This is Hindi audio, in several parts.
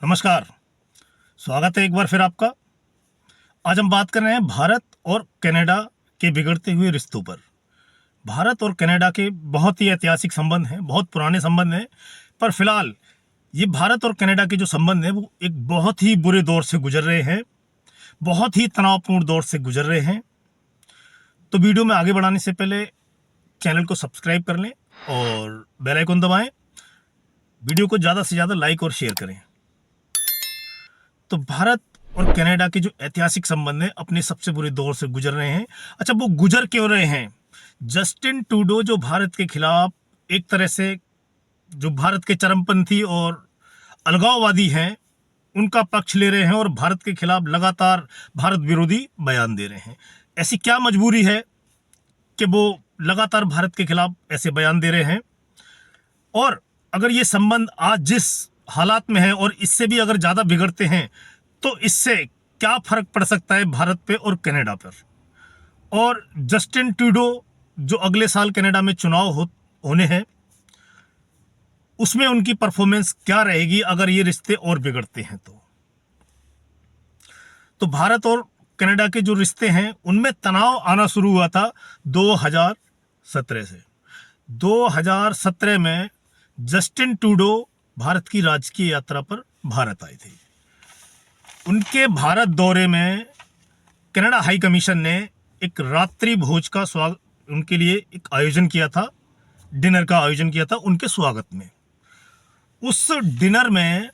नमस्कार। स्वागत है एक बार फिर आपका। आज हम बात कर रहे हैं भारत और कनाडा के बिगड़ते हुए रिश्तों पर। भारत और कनाडा के बहुत ही ऐतिहासिक संबंध हैं, बहुत पुराने संबंध हैं, पर फिलहाल ये भारत और कनाडा के जो संबंध हैं वो एक बहुत ही बुरे दौर से गुजर रहे हैं, बहुत ही तनावपूर्ण दौर से गुजर रहे हैं। तो वीडियो में आगे बढ़ाने से पहले चैनल को सब्सक्राइब कर लें और बेल आइकन दबाएं। वीडियो को ज़्यादा से ज़्यादा लाइक और शेयर करें। तो भारत और कनाडा के जो ऐतिहासिक संबंध हैं अपने सबसे बुरे दौर से गुजर रहे हैं। अच्छा, वो गुजर क्यों रहे हैं? जस्टिन ट्रूडो जो भारत के खिलाफ एक तरह से जो भारत के चरमपंथी और अलगाववादी हैं उनका पक्ष ले रहे हैं और भारत के खिलाफ लगातार भारत विरोधी बयान दे रहे हैं। ऐसी क्या मजबूरी है कि वो लगातार भारत के खिलाफ ऐसे बयान दे रहे हैं? और अगर ये संबंध आज जिस हालात में है और इससे भी अगर ज़्यादा बिगड़ते हैं तो इससे क्या फर्क पड़ सकता है भारत पे और कनाडा पर? और जस्टिन ट्रूडो जो अगले साल कनाडा में चुनाव होने हैं उसमें उनकी परफॉर्मेंस क्या रहेगी अगर ये रिश्ते और बिगड़ते हैं तो भारत और कनाडा के जो रिश्ते हैं उनमें तनाव आना शुरू हुआ था 2017 से। 2017 में जस्टिन ट्रूडो भारत की राजकीय यात्रा पर भारत आए थे। उनके भारत दौरे में कनाडा हाई कमीशन ने एक रात्रि भोज का उनके लिए एक आयोजन किया था, डिनर का आयोजन किया था उनके स्वागत में। उस डिनर में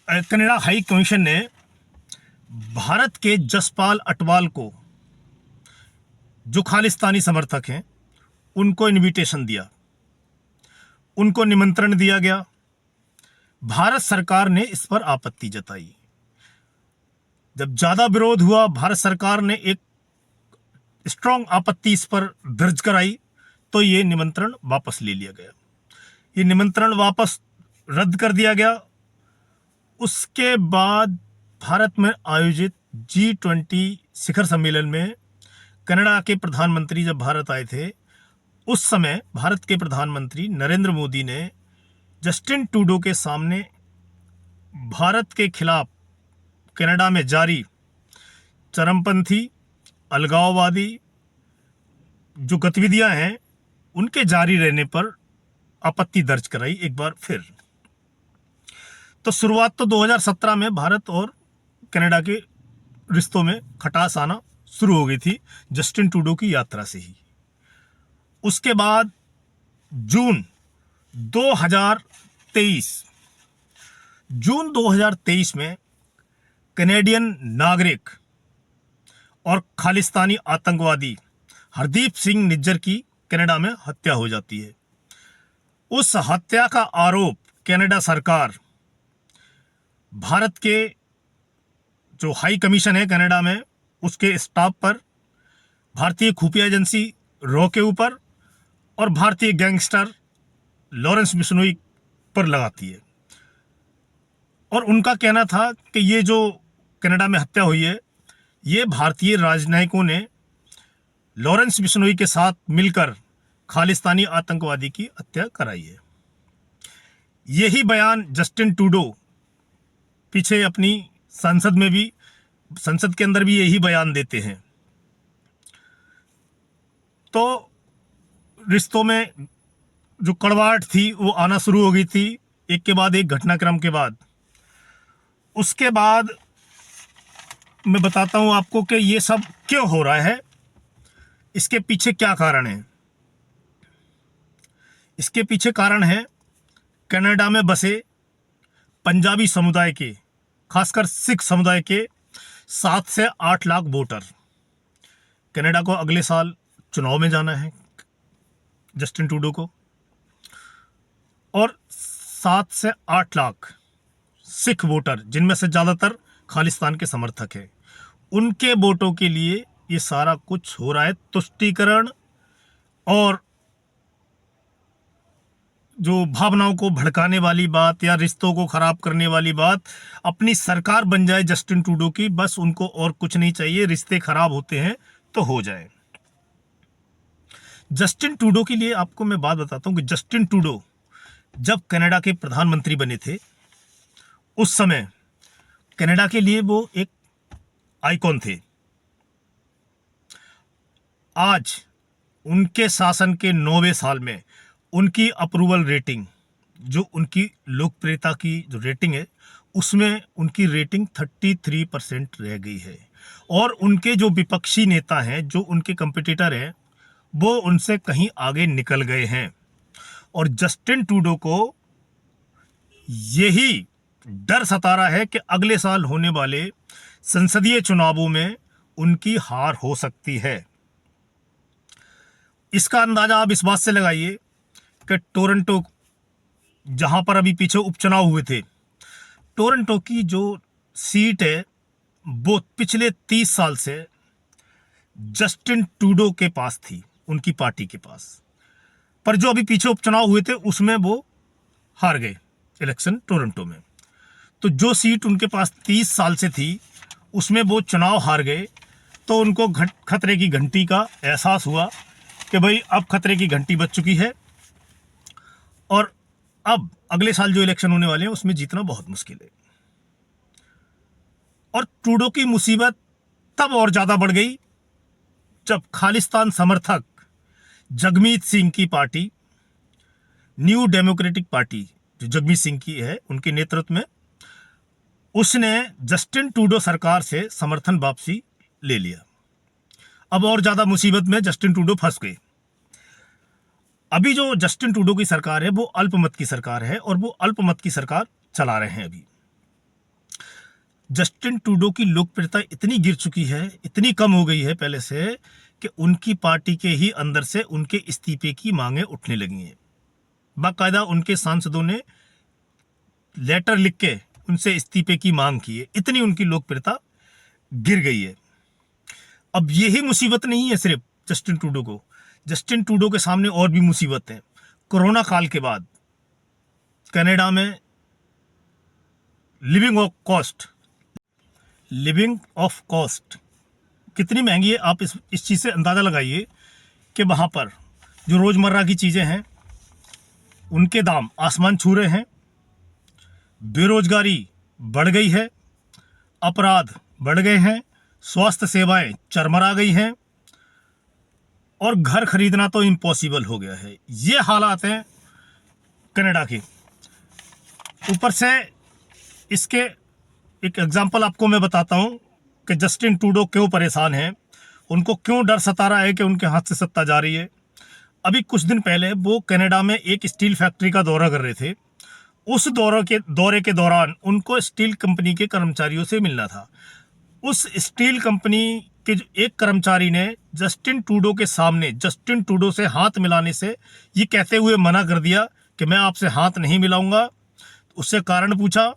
कनाडा हाई कमीशन ने भारत के जसपाल अटवाल को, जो खालिस्तानी समर्थक हैं, उनको इनविटेशन दिया, उनको निमंत्रण दिया गया। भारत सरकार ने इस पर आपत्ति जताई। जब ज्यादा विरोध हुआ, भारत सरकार ने एक स्ट्रांग आपत्ति इस पर दर्ज कराई तो ये निमंत्रण वापस ले लिया गया। ये निमंत्रण वापस रद्द कर दिया गया। उसके बाद भारत में आयोजित G20 शिखर सम्मेलन में कनाडा के प्रधानमंत्री जब भारत आए थे, उस समय भारत के प्रधानमंत्री नरेंद्र मोदी ने जस्टिन ट्रूडो के सामने भारत के खिलाफ कनाडा में जारी चरमपंथी अलगाववादी जो गतिविधियां हैं उनके जारी रहने पर आपत्ति दर्ज कराई एक बार फिर। तो शुरुआत तो 2017 में भारत और कनाडा के रिश्तों में खटास आना शुरू हो गई थी जस्टिन ट्रूडो की यात्रा से ही। उसके बाद जून 2023 में कनेडियन नागरिक और खालिस्तानी आतंकवादी हरदीप सिंह निज्जर की कनाडा में हत्या हो जाती है। उस हत्या का आरोप कनाडा सरकार भारत के जो हाई कमीशन है कनाडा में उसके स्टाफ पर, भारतीय खुफिया एजेंसी रॉ के ऊपर और भारतीय गैंगस्टर लॉरेंस बिश्नोई पर लगाती है। और उनका कहना था कि ये जो कनाडा में हत्या हुई है ये भारतीय राजनयिकों ने लॉरेंस बिश्नोई के साथ मिलकर खालिस्तानी आतंकवादी की हत्या कराई है। यही बयान जस्टिन ट्रूडो पीछे अपनी संसद के अंदर भी यही बयान देते हैं। तो रिश्तों में जो कड़वाहट थी वो आना शुरू हो गई थी एक के बाद एक घटनाक्रम के बाद। उसके बाद मैं बताता हूं आपको कि ये सब क्यों हो रहा है, इसके पीछे क्या कारण है। इसके पीछे कारण है कनाडा में बसे पंजाबी समुदाय के, खासकर सिख समुदाय के 7 से 8 लाख वोटर। कनाडा को अगले साल चुनाव में जाना है जस्टिन ट्रूडो को, और 7 से 8 लाख सिख वोटर, जिनमें से ज़्यादातर खालिस्तान के समर्थक हैं, उनके वोटों के लिए ये सारा कुछ हो रहा है। तुष्टीकरण और जो भावनाओं को भड़काने वाली बात या रिश्तों को खराब करने वाली बात, अपनी सरकार बन जाए जस्टिन ट्रूडो की, बस उनको और कुछ नहीं चाहिए। रिश्ते खराब होते हैं तो हो जाए। जस्टिन ट्रूडो के लिए आपको मैं बात बताता हूं कि जस्टिन ट्रूडो जब कनाडा के प्रधानमंत्री बने थे उस समय कनाडा के लिए वो एक आइकॉन थे। आज उनके शासन के 9वें साल में उनकी अप्रूवल रेटिंग, जो उनकी लोकप्रियता की जो रेटिंग है, उसमें उनकी रेटिंग 33% रह गई है। और उनके जो विपक्षी नेता हैं, जो उनके कंपटीटर हैं, वो उनसे कहीं आगे निकल गए हैं। और जस्टिन ट्रूडो को यही डर सता रहा है कि अगले साल होने वाले संसदीय चुनावों में उनकी हार हो सकती है। इसका अंदाजा आप इस बात से लगाइए कि टोरंटो, जहां पर अभी पीछे उपचुनाव हुए थे, टोरंटो की जो सीट है वो पिछले 30 साल से जस्टिन ट्रूडो के पास थी, उनकी पार्टी के पास। पर जो अभी पीछे उपचुनाव हुए थे उसमें वो हार गए इलेक्शन टोरंटो में। तो जो सीट उनके पास 30 साल से थी उसमें वो चुनाव हार गए। तो उनको खतरे की घंटी का एहसास हुआ कि भाई अब खतरे की घंटी बज चुकी है और अब अगले साल जो इलेक्शन होने वाले हैं उसमें जीतना बहुत मुश्किल है। और ट्रूडो की मुसीबत तब और ज्यादा बढ़ गई जब खालिस्तान समर्थक जगमीत सिंह की पार्टी, न्यू डेमोक्रेटिक पार्टी जो जगमीत सिंह की है, उनके नेतृत्व में, उसने जस्टिन ट्रूडो सरकार से समर्थन वापसी ले लिया। अब और ज्यादा मुसीबत में जस्टिन ट्रूडो फंस गए। अभी जो जस्टिन ट्रूडो की सरकार है वो अल्पमत की सरकार है और वो अल्पमत की सरकार चला रहे हैं। अभी जस्टिन ट्रूडो की लोकप्रियता इतनी गिर चुकी है, इतनी कम हो गई है पहले से, कि उनकी पार्टी के ही अंदर से उनके इस्तीफे की मांगें उठने लगी हैं। बाकायदा उनके सांसदों ने लेटर लिख के उनसे इस्तीफे की मांग की है, इतनी उनकी लोकप्रियता गिर गई है। अब यही मुसीबत नहीं है सिर्फ जस्टिन ट्रूडो को, जस्टिन ट्रूडो के सामने और भी मुसीबत है। कोरोना काल के बाद कनाडा में लिविंग ऑफ कॉस्ट कितनी महंगी है। आप इस चीज़ से अंदाज़ा लगाइए कि वहाँ पर जो रोज़मर्रा की चीज़ें हैं उनके दाम आसमान छू रहे हैं, बेरोजगारी बढ़ गई है, अपराध बढ़ गए हैं, स्वास्थ्य सेवाएं चरमरा गई हैं और घर खरीदना तो इम्पॉसिबल हो गया है। ये हालात हैं कनाडा के। ऊपर से इसके एक एग्जांपल आपको मैं बताता हूं कि जस्टिन ट्रूडो क्यों परेशान हैं, उनको क्यों डर सता रहा है कि उनके हाथ से सत्ता जा रही है। अभी कुछ दिन पहले वो कनाडा में एक स्टील फैक्ट्री का दौरा कर रहे थे। उस दौरे के दौरान उनको स्टील कंपनी के कर्मचारियों से मिलना था। उस स्टील कंपनी के एक कर्मचारी ने जस्टिन ट्रूडो के सामने जस्टिन ट्रूडो से हाथ मिलाने से ये कहते हुए मना कर दिया कि मैं आपसे हाथ नहीं मिलाऊंगा। उससे कारण पूछा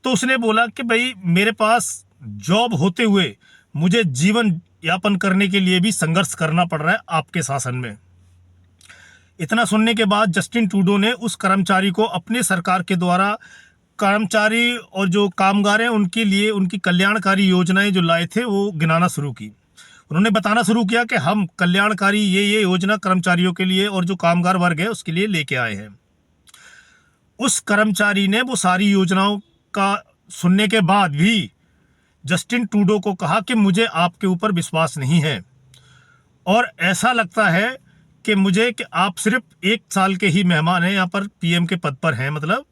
तो उसने बोला कि भाई मेरे पास जॉब होते हुए मुझे जीवन यापन करने के लिए भी संघर्ष करना पड़ रहा है आपके शासन में। इतना सुनने के बाद जस्टिन ट्रूडो ने उस कर्मचारी को अपने सरकार के द्वारा कर्मचारी और जो कामगार हैं उनके लिए उनकी कल्याणकारी योजनाएं जो लाए थे वो गिनाना शुरू की। उन्होंने बताना शुरू किया कि हम कल्याणकारी ये योजना कर्मचारियों के लिए और जो कामगार वर्ग है उसके लिए लेके आए हैं। उस कर्मचारी ने वो सारी योजनाओं का सुनने के बाद भी जस्टिन ट्रूडो को कहा कि मुझे आपके ऊपर विश्वास नहीं है और ऐसा लगता है कि मुझे कि आप सिर्फ 1 साल के ही मेहमान हैं, यहाँ पर पीएम के पद पर हैं मतलब,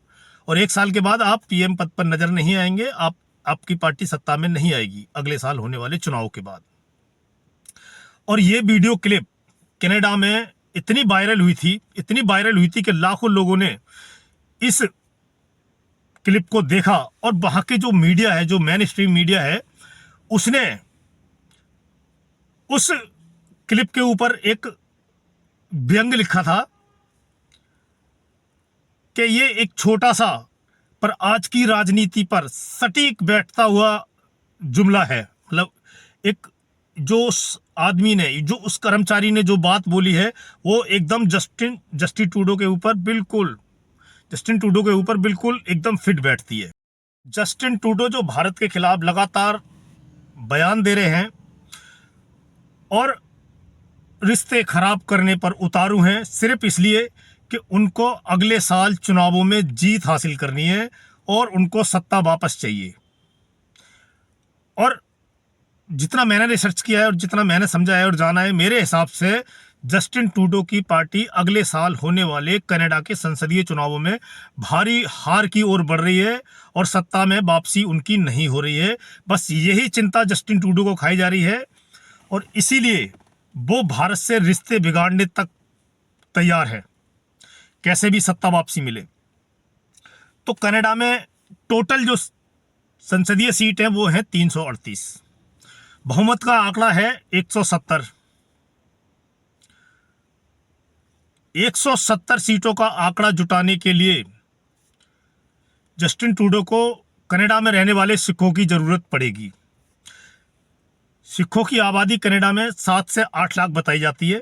और 1 साल के बाद आप पीएम पद पर नजर नहीं आएंगे, आपकी पार्टी सत्ता में नहीं आएगी अगले साल होने वाले चुनाव के बाद। और ये वीडियो क्लिप कनाडा में इतनी वायरल हुई थी कि लाखों लोगों ने इस क्लिप को देखा और वहां के जो मीडिया है, जो मेन स्ट्रीम मीडिया है, उसने उस क्लिप के ऊपर एक व्यंग लिखा था कि ये एक छोटा सा पर आज की राजनीति पर सटीक बैठता हुआ जुमला है। मतलब एक जो उस आदमी ने, जो उस कर्मचारी ने जो बात बोली है वो एकदम जस्टिन ट्रूडो के ऊपर बिल्कुल एकदम फिट बैठती है। जस्टिन ट्रूडो जो भारत के खिलाफ लगातार बयान दे रहे हैं और रिश्ते खराब करने पर उतारू हैं सिर्फ इसलिए कि उनको अगले साल चुनावों में जीत हासिल करनी है और उनको सत्ता वापस चाहिए। और जितना मैंने रिसर्च किया है और जितना मैंने समझा है और जाना है, मेरे हिसाब से जस्टिन ट्रूडो की पार्टी अगले साल होने वाले कनाडा के संसदीय चुनावों में भारी हार की ओर बढ़ रही है और सत्ता में वापसी उनकी नहीं हो रही है। बस यही चिंता जस्टिन ट्रूडो को खाई जा रही है और इसीलिए वो भारत से रिश्ते बिगाड़ने तक तैयार है, कैसे भी सत्ता वापसी मिले। तो कनाडा में टोटल जो संसदीय सीट है वो है 338। बहुमत का आंकड़ा है 170। 170 सीटों का आंकड़ा जुटाने के लिए जस्टिन ट्रूडो को कनाडा में रहने वाले सिखों की जरूरत पड़ेगी। सिखों की आबादी कनाडा में 7 से 8 लाख बताई जाती है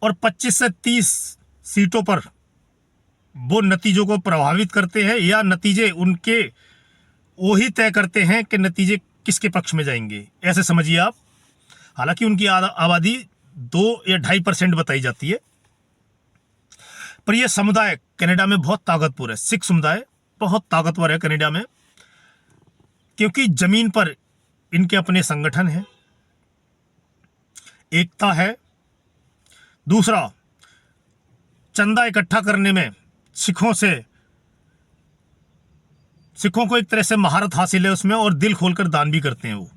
और 25 से 30 सीटों पर वो नतीजों को प्रभावित करते हैं या नतीजे उनके वो ही तय करते हैं कि नतीजे किसके पक्ष में जाएंगे, ऐसे समझिए आप। हालांकि उनकी आबादी 2 या 2.5% बताई जाती है, पर यह समुदाय कनाडा में बहुत ताकतवर है। सिख समुदाय बहुत ताकतवर है कनाडा में, क्योंकि जमीन पर इनके अपने संगठन हैं, एकता है। दूसरा, चंदा इकट्ठा करने में सिखों को एक तरह से महारत हासिल है उसमें, और दिल खोलकर दान भी करते हैं वो।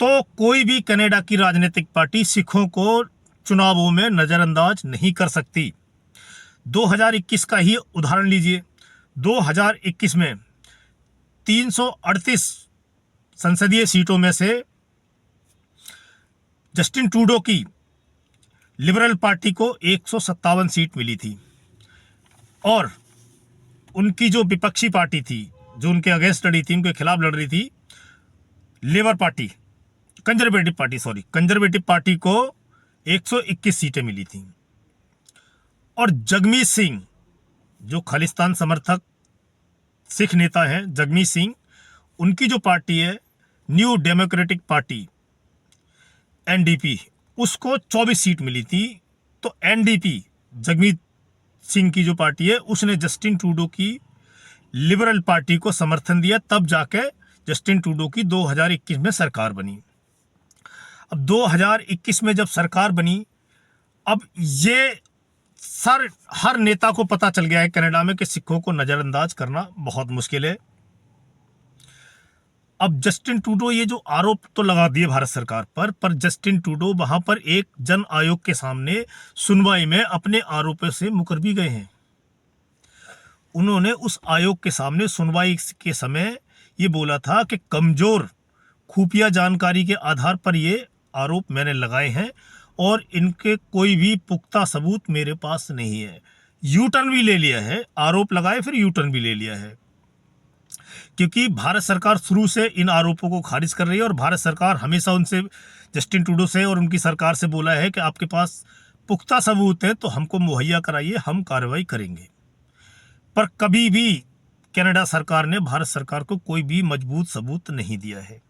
तो कोई भी कनाडा की राजनीतिक पार्टी सिखों को चुनावों में नजरअंदाज नहीं कर सकती। 2021 का ही उदाहरण लीजिए। 2021 में 338 संसदीय सीटों में से जस्टिन ट्रूडो की लिबरल पार्टी को 157 सीट मिली थी और उनकी जो विपक्षी पार्टी थी, जो उनके अगेंस्ट लड़ी थी, उनके खिलाफ लड़ रही थी, कंजर्वेटिव पार्टी को 121 सीटें मिली थी। और जगमीत सिंह, जो खालिस्तान समर्थक सिख नेता हैं, जगमीत सिंह, उनकी जो पार्टी है न्यू डेमोक्रेटिक पार्टी एनडीपी, उसको 24 सीट मिली थी। तो एनडीपी, जगमीत सिंह की जो पार्टी है, उसने जस्टिन ट्रूडो की लिबरल पार्टी को समर्थन दिया, तब जाके जस्टिन ट्रूडो की 2021 में सरकार बनी। अब 2021 में जब सरकार बनी, अब ये हर नेता को पता चल गया है कनाडा में कि सिखों को नजरअंदाज करना बहुत मुश्किल है। अब जस्टिन ट्रूडो ये जो आरोप तो लगा दिए भारत सरकार पर जस्टिन ट्रूडो वहां पर एक जन आयोग के सामने सुनवाई में अपने आरोपों से मुकर भी गए हैं। उन्होंने उस आयोग के सामने सुनवाई के समय ये बोला था कि कमजोर खुफिया जानकारी के आधार पर ये आरोप मैंने लगाए हैं और इनके कोई भी पुख्ता सबूत मेरे पास नहीं है। यू टर्न भी ले लिया है, आरोप लगाए फिर यू टर्न भी ले लिया है, क्योंकि भारत सरकार शुरू से इन आरोपों को खारिज कर रही है और भारत सरकार हमेशा उनसे, जस्टिन ट्रूडो से और उनकी सरकार से बोला है कि आपके पास पुख्ता सबूत है तो हमको मुहैया कराइए, हम कार्रवाई करेंगे। पर कभी भी कनाडा सरकार ने भारत सरकार को कोई भी मजबूत सबूत नहीं दिया है।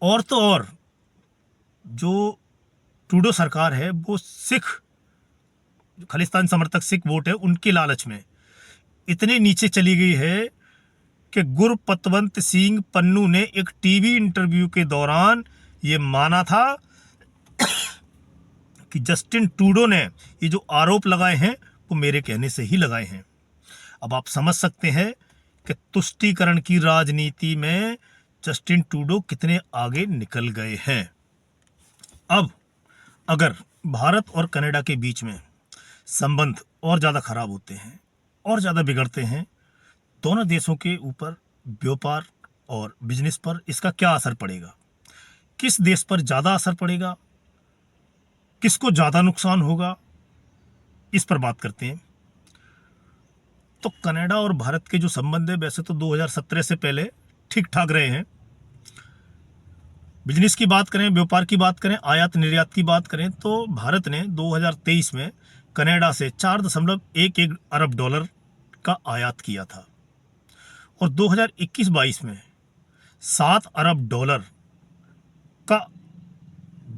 और तो और जो ट्रूडो सरकार है वो सिख, खालिस्तान समर्थक सिख वोट है, उनके लालच में इतने नीचे चली गई है कि गुरपतवंत सिंह पन्नू ने एक टीवी इंटरव्यू के दौरान ये माना था कि जस्टिन ट्रूडो ने ये जो आरोप लगाए हैं वो मेरे कहने से ही लगाए हैं। अब आप समझ सकते हैं कि तुष्टीकरण की राजनीति में जस्टिन ट्रूडो कितने आगे निकल गए हैं। अब अगर भारत और कनाडा के बीच में संबंध और ज़्यादा खराब होते हैं और ज़्यादा बिगड़ते हैं, दोनों देशों के ऊपर व्यापार और बिजनेस पर इसका क्या असर पड़ेगा, किस देश पर ज़्यादा असर पड़ेगा, किसको ज़्यादा नुकसान होगा, इस पर बात करते हैं। तो कनाडा और भारत के जो संबंध है वैसे तो 2017 से पहले ठीक ठाक रहे हैं। बिजनेस की बात करें, व्यापार की बात करें, आयात निर्यात की बात करें तो भारत ने 2023 में कनाडा से $4.11 अरब का आयात किया था और 2021-22 में $7 अरब का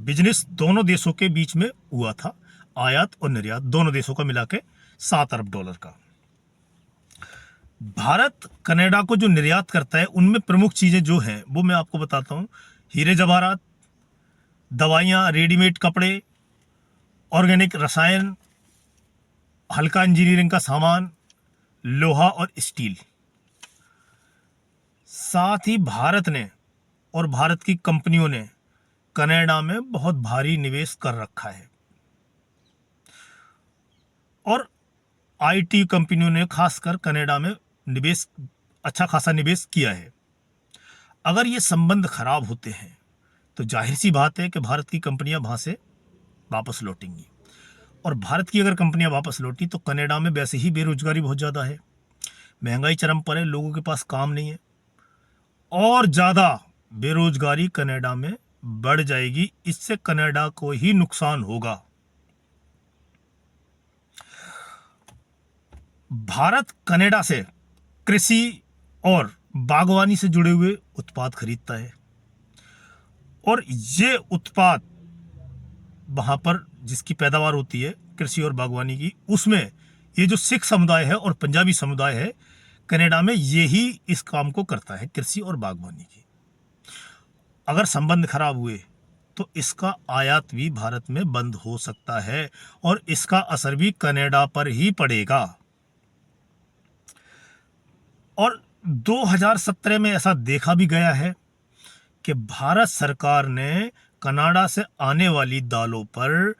बिजनेस दोनों देशों के बीच में हुआ था। आयात और निर्यात दोनों देशों का मिला के $7 अरब का। भारत कनाडा को जो निर्यात करता है उनमें प्रमुख चीज़ें जो हैं वो मैं आपको बताता हूँ। हीरे जवाहरात, दवाइयाँ, रेडीमेड कपड़े, ऑर्गेनिक रसायन, हल्का इंजीनियरिंग का सामान, लोहा और स्टील। साथ ही भारत ने और भारत की कंपनियों ने कनाडा में बहुत भारी निवेश कर रखा है और आईटी कंपनियों ने खासकर कनाडा में निवेश, अच्छा खासा निवेश किया है। अगर ये संबंध खराब होते हैं तो जाहिर सी बात है कि भारत की कंपनियां वहां से वापस लौटेंगी, और भारत की अगर कंपनियां वापस लौटी तो कनाडा में वैसे ही बेरोजगारी बहुत ज़्यादा है, महंगाई चरम पर है, लोगों के पास काम नहीं है, और ज़्यादा बेरोजगारी कनाडा में बढ़ जाएगी। इससे कनाडा को ही नुकसान होगा। भारत कनाडा से कृषि और बागवानी से जुड़े हुए उत्पाद खरीदता है, और ये उत्पाद वहां पर जिसकी पैदावार होती है कृषि और बागवानी की, उसमें ये जो सिख समुदाय है और पंजाबी समुदाय है कनाडा में, ये ही इस काम को करता है, कृषि और बागवानी की। अगर संबंध खराब हुए तो इसका आयात भी भारत में बंद हो सकता है और इसका असर भी कनाडा पर ही पड़ेगा। और 2017 में ऐसा देखा भी गया है कि भारत सरकार ने कनाडा से आने वाली दालों पर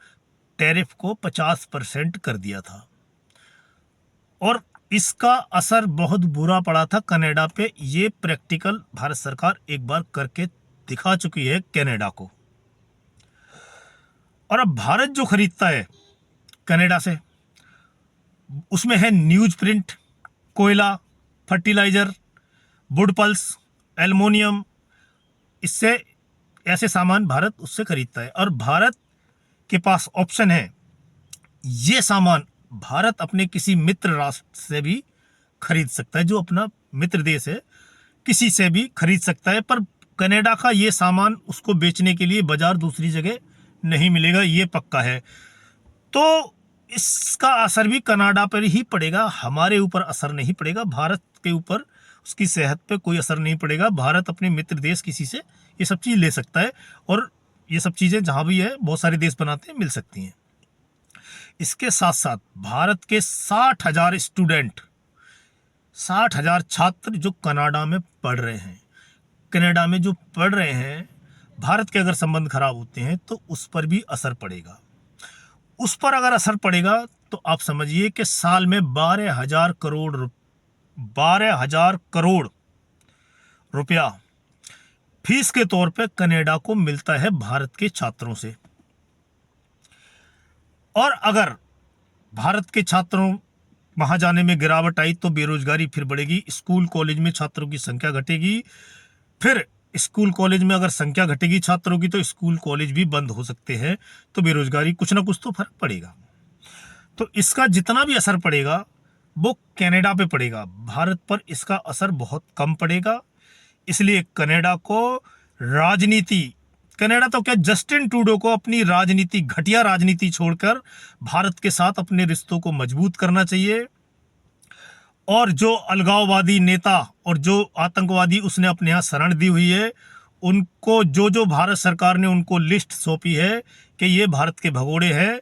टैरिफ को 50% कर दिया था, और इसका असर बहुत बुरा पड़ा था कनाडा पे। ये प्रैक्टिकल भारत सरकार एक बार करके दिखा चुकी है कनाडा को। और अब भारत जो खरीदता है कनाडा से, उसमें है न्यूज प्रिंट, कोयला, फर्टिलाइजर, वुड पल्स, एल्युमिनियम, इससे ऐसे सामान भारत उससे खरीदता है। और भारत के पास ऑप्शन है, ये सामान भारत अपने किसी मित्र राष्ट्र से भी खरीद सकता है, जो अपना मित्र देश है, किसी से भी खरीद सकता है, पर कनाडा का ये सामान उसको बेचने के लिए बाजार दूसरी जगह नहीं मिलेगा, ये पक्का है। तो इसका असर भी कनाडा पर ही पड़ेगा, हमारे ऊपर असर नहीं पड़ेगा, भारत के ऊपर उसकी सेहत पे कोई असर नहीं पड़ेगा। भारत अपने मित्र देश किसी से ये सब चीज़ ले सकता है, और ये सब चीज़ें जहाँ भी है बहुत सारे देश बनाते हैं, मिल सकती हैं। इसके साथ साथ भारत के 60,000 स्टूडेंट, 60,000 छात्र जो कनाडा में पढ़ रहे हैं, कनाडा में जो पढ़ रहे हैं, भारत के अगर संबंध खराब होते हैं तो उस पर भी असर पड़ेगा। उस पर अगर असर पड़ेगा तो आप समझिए कि साल में 12,000 करोड़ रुपया फीस के तौर पे कनाडा को मिलता है भारत के छात्रों से। और अगर भारत के छात्रों वहां जाने में गिरावट आई तो बेरोजगारी फिर बढ़ेगी, स्कूल कॉलेज में छात्रों की संख्या घटेगी, फिर स्कूल कॉलेज में अगर संख्या घटेगी छात्रों की तो स्कूल कॉलेज भी बंद हो सकते हैं, तो बेरोजगारी कुछ ना कुछ तो फर्क पड़ेगा। तो इसका जितना भी असर पड़ेगा वो कनाडा पे पड़ेगा, भारत पर इसका असर बहुत कम पड़ेगा। इसलिए कनाडा को राजनीति, कनाडा तो क्या, जस्टिन ट्रूडो को अपनी राजनीति, घटिया राजनीति छोड़कर भारत के साथ अपने रिश्तों को मजबूत करना चाहिए। और जो अलगाववादी नेता और जो आतंकवादी उसने अपने यहाँ शरण दी हुई है, उनको जो जो भारत सरकार ने उनको लिस्ट सौंपी है कि ये भारत के भगोड़े हैं।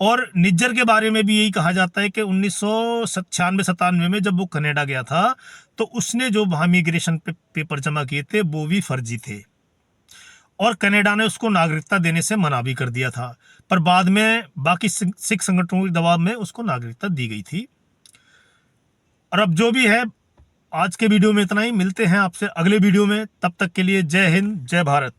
और निज्जर के बारे में भी यही कहा जाता है कि 1996-97 में जब वो कनाडा गया था तो उसने जो वहाँ इमिग्रेशन पेपर जमा किए थे वो भी फर्जी थे, और कनाडा ने उसको नागरिकता देने से मना भी कर दिया था, पर बाद में बाकी सिख संगठनों के दबाव में उसको नागरिकता दी गई थी। और अब जो भी है, आज के वीडियो में इतना ही। मिलते हैं आपसे अगले वीडियो में, तब तक के लिए जय हिंद, जय भारत।